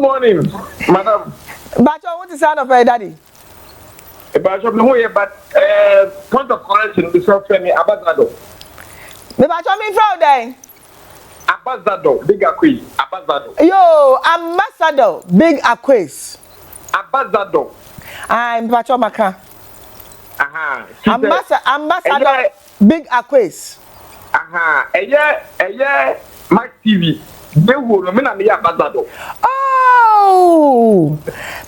Morning, madam. Bacho, what is sound of her daddy? Bacho, no way, but point of correction, this is me Abazado. Me bacho me from there. Abazado, big Akwes, Abazado. Yo, ambassador, big Akwes. Abazado. I'm bacho maka. Aha. Ambassador, big Akwes. Aha. Max TV. They will no me na me Abazado. Oh,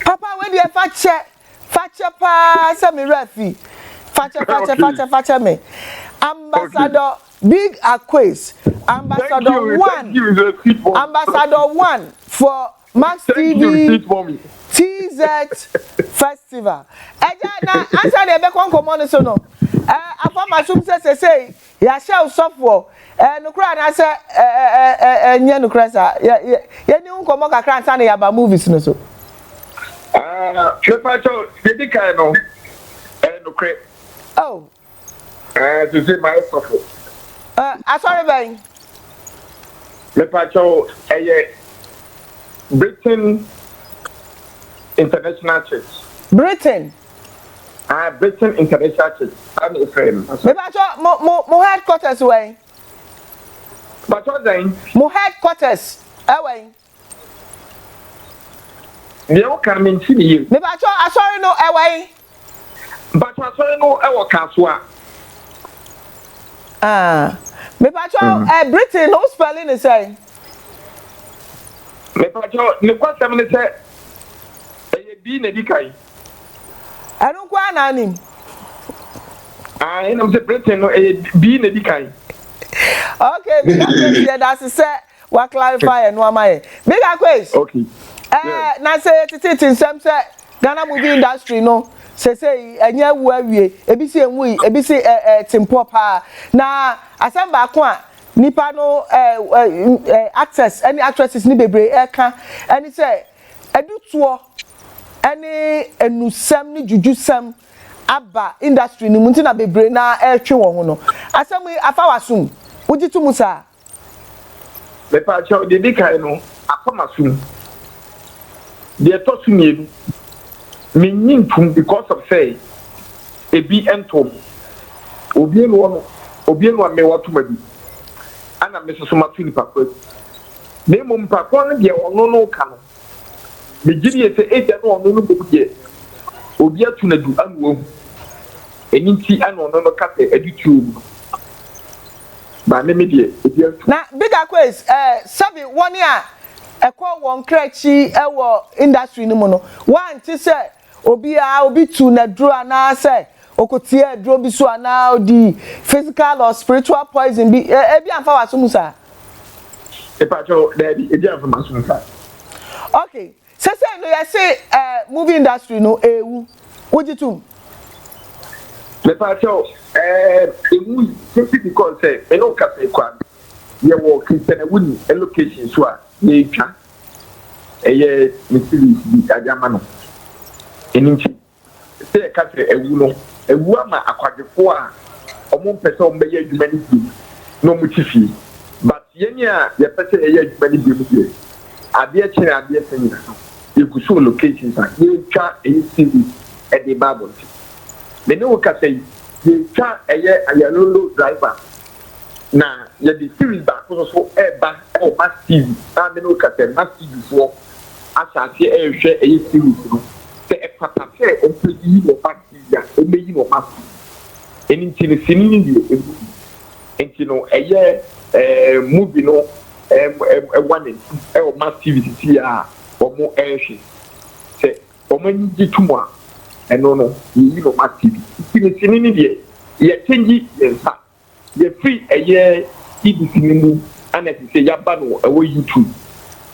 Papa, when you fache pa, say me refi. Fache me. Ambassador, big Akwes. Ambassador Ambassador 1 for Max TV TZ Festival. Eja na answer the be kon komo so no. Afa masum say ya share software. No kra na say nye no kra sa. Ye ni nkomo kakra answer na ya ba movies no so. Chepacho, the kind no. No kra. Oh. To say my software. Sorry bang. Chepacho, Britain International Church. Britain. Britain International Church. I'm a friend. Chepacho, mo headquarters way. But what then? Mo headquarters away. You can mean to you. Chepacho, sorry no away. But what sorry no our caswa. Me pacho Britain no spelling is say. Me pacho ne kwasa me say bi na dikai. Anu kwa na anim. Ina say Britain no bi na dikai. Okay, big Akwes that's say we clarify no amaye. Big Akwes. Okay. Na say titi nsem say Ghana movie industry no say enye wu awie ebisi enwu ebisi timpo pa na asamba ko a nipa no actors any actresses ni bebre eka any say edutuo any enusem ni juju sem aba industry ni munti na bebre na etwe won ho no asem afa wasum ujitu musa me pa cho de dikai no afa masum de to sumie me nyintum because of say ebi entom obi no me watu madi ana me so ma tuni papa me mum papa no de ono no ka no me gidi e say eja no ono no be obi atu na du anu eninti ana ono no ka te edutu ba me de ebi atu na Big Akwes sabi one ya ekọ won krechi ewo industry ni mu no one ti say obi tu na dro ana say okotie dro bi so ana odi physical or spiritual poison bi e bi amfa wasum sa e pa cho daddy e bi amfa masum sa. Okay say no you say movie industry no ewu ojitum me pa cho ewu simply because say e no ka say kwa ye wo Christian wuni location so a ye twa eye misiri bi agama no eninchi say ka say ewu no ewu ama akwadefo a omo pese omo be adwuma ni bi no mu tifi but yenya ye pese eye adwuma ni bi mu bi ade kire ade senya ye kuso locations a ye twa eye e de bible me no ka say ye twa eye ayalolo driver na ye di series ba so eba o massive na me no ka say massive for asase ehwe eye series no se e patase o pedi no bacteria o meyi no massive enti ne sinini die enti no eye movie no one o massive ti a o mo ehwe se o manyi tumo a eno no yi no massive enti ne sinini die ye tengi yensa ye free eye ibisi ni mu ana se ya ba no e wo YouTube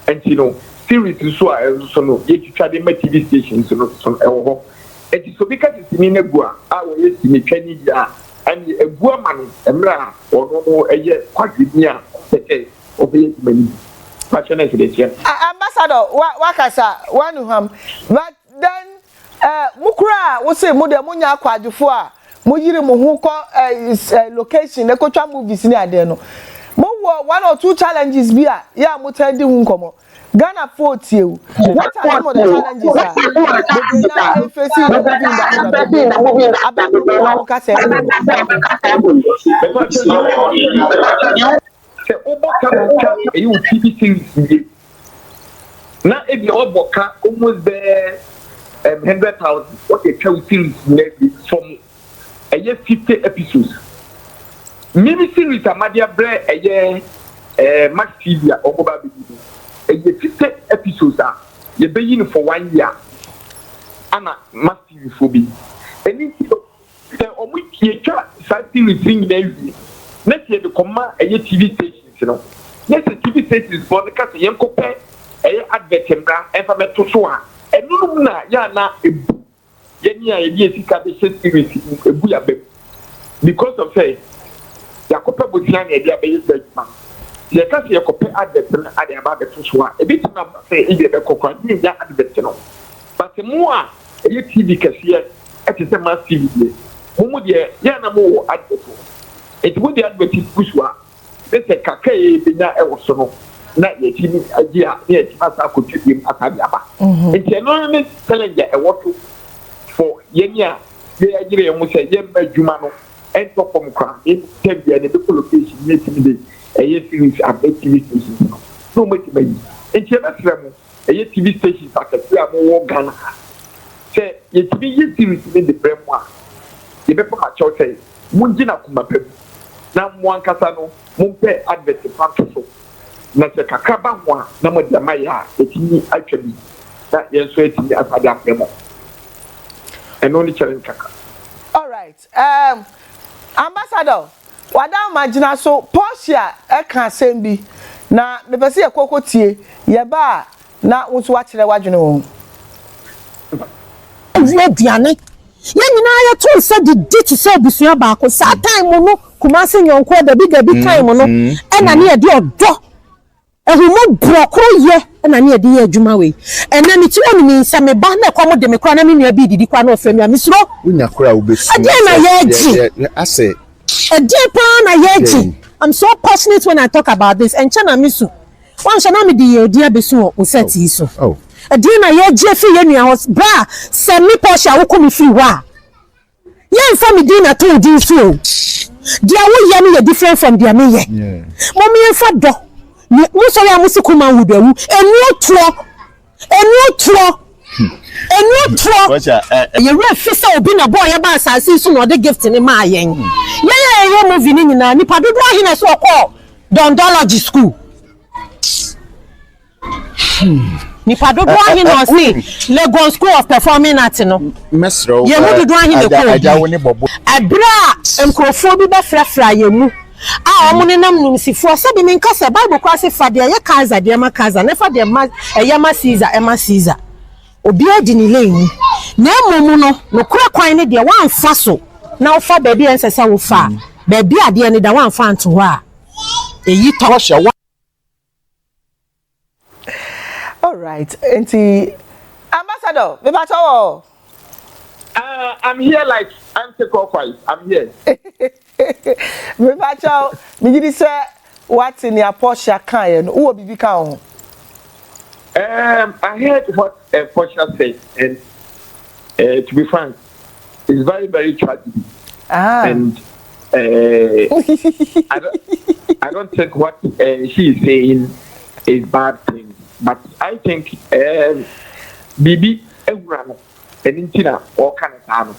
enti no series so a so no ye twitwa de ma TV stations no so e wo ho enti so bika sini na gu a wo ye sini twani ya ani egu ama no emra ono no eye kwadini a tete obe mani passion is the ambassador wakasa wanu ham but then mukura wo say mo de munya akwadufo a mo yiri mo hu ko location na kotwa movies ni ade no mo wo one or two challenges bi a ya mo tandi hu nkomo Ghana 40. What are some of the challenges are? They now facing the movie industry. About the TV series. Now, if you all almost there 100,000, what a series from a year 50 episodes. Mini series are Madia Bre a year Max TV or mobile a year 50 episodes are you begin for 1 year. Anna Max TV for me. And if you something with thing next year the command a year TV stations, you know. Next TV stations for the cast young couple a advert and to so and no na ya na ebu yenya ye sika be series ebu ya be because of say yakopa botian e dia be yesma ye ka se yakopa advert na ade aba be to so a e bit na say e be kokwa ni ya advert no but mo a ye TV kasiye e te se massive ye mo de ya na mo advert e ti mo de advert kuswa be se kakaye be na e wo so no na ye TV agia ye ti asa ko twim atabi aba enti no me challenge e woto for yenya ye agire ye mo se ye ba djuma no ento kom kwa in tebia ne be location ye ti be ye series abet TV station no mo ti bayi enti e ba tremo ye TV station akati a mo wo Ghana se ye ti ye series ne de premo a ye be pa cho say mo ngina kuma pe na mo ankasa no mo pe advert fanto na se kakaba ho na mo de maya etini atwabi na yenso etini afada memo and only challenge kaka. All right, ambassador wada imagine so Portia e kan sembi na me pese ye kokotie ye ba na unso wa kire wadwene wo aduane ye nyina ya to se di to se obusua ba ko sa time no kuma se nyonko da bi time no e na ne ye de odo ehumo brokro ye na ne ye de adwuma we ena mi ti oni mi nsa me ba na kwa mo de me kra na me nua bi didi kwa na ofemi amisro unya kra obesu ade na ye ji ase ade pa na ye ji. I'm so passionate when I talk about this and chana misu wan so na me de ye odi abesu o seti so oh ade na ye ji fi ye nua hos bra se mi Portia wo komi fi wa ye nfa mi din na to din so dia wo ye me different from dia me ye mommy nfa do mo so ya musiku man wudawu enu otro ye re fisa obi na boy ya ba asase so no de gift ni ma yen ye movie ni nyina ni padodo ahina so ko Dondology school ni padodo ahina si Lagos School of Performing Arts no mesro ye mu dodo ahina ko aja woni bobo abra enkrofo bi be frafra ye mu a omo ne nam numsifo se bi min kase Bible kwa se fade ye kaza de ma kaza ne fade ma eyama Caesar obi adi ni leni na emomu no kura kwan ne de wan fa so na wo fa baby ensesa wo fa baby ade ne da wan fa nto ho a eyi to all right enti ambassador me ba cho I'm here like Akwes. I'm here. Me ba cho me gidi say what in your Portia kan no wo bibi kan ho I heard what Portia said, and to be frank, it's very, very tragic. And I don't think what she is saying is bad thing, but I think Bibi Evrano and Intina or Canatano.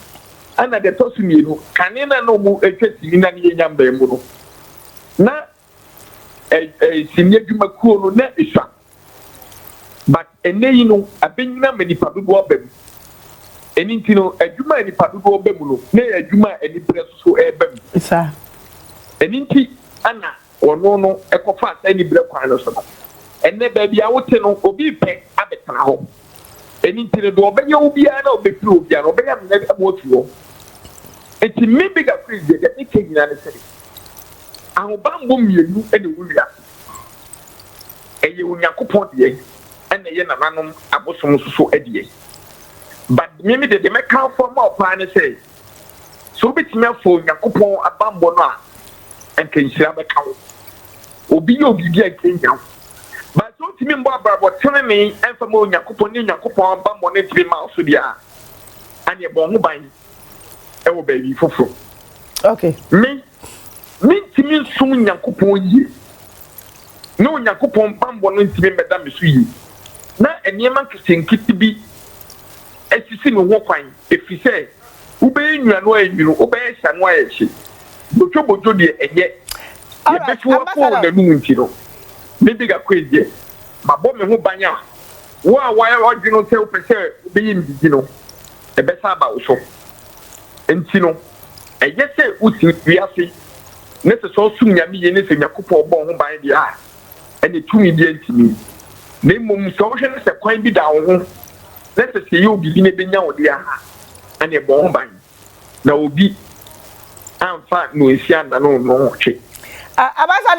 And at the Tosumino, Canina no more a Kesina Yambemuno. Now, a senior Jumakuno net is shot. But and then you know, a benina many padugo bem. And you know, a juma any padugo bemulo, nay a juma any press so a bem. Sir. And inti Anna or no, a coffat any breakfast or something. And then baby, I would tell no be pay at the home. And into the door, but you'll be an old big blue, piano, but I'm never what you want. It's a me bigger crazy that they came in and say, I will bamboo you any will. And you will not put the egg. And the yen amanum abosom so adie but me de me kan for more plan say so betime for yakopon abambo no a enkenhira be kan obi bia kenya but so otimi mbo abrabo tene me emfa ma Onyankopon ne Nyankopon ba mo ne tiri ma so dia ane bon ho ban e wo baby foforo okay me timi sum Nyankopon yi no Onyankopon ba mbo no timi meda me so yi na eniema nkiti bi esisi me ho kwan efise ube nua no anwiro ube hya no ayechi bojo de enye ye befu afọ na nu ntiro me biga kwezi ma bo me ho banya wo a wa odwino te opese be yim digino e be sa ba wo so ntino eye se uti wiase ne se so sum nyame ye ne se Nyankopon bo ho ban dia ene tumi bi ntimi ne mum so hwe ne se kwan bi da wo ho ne se ye obi ne benya wo dia ene bo ho ban na obi amfa no esi anda no no hwe ambassador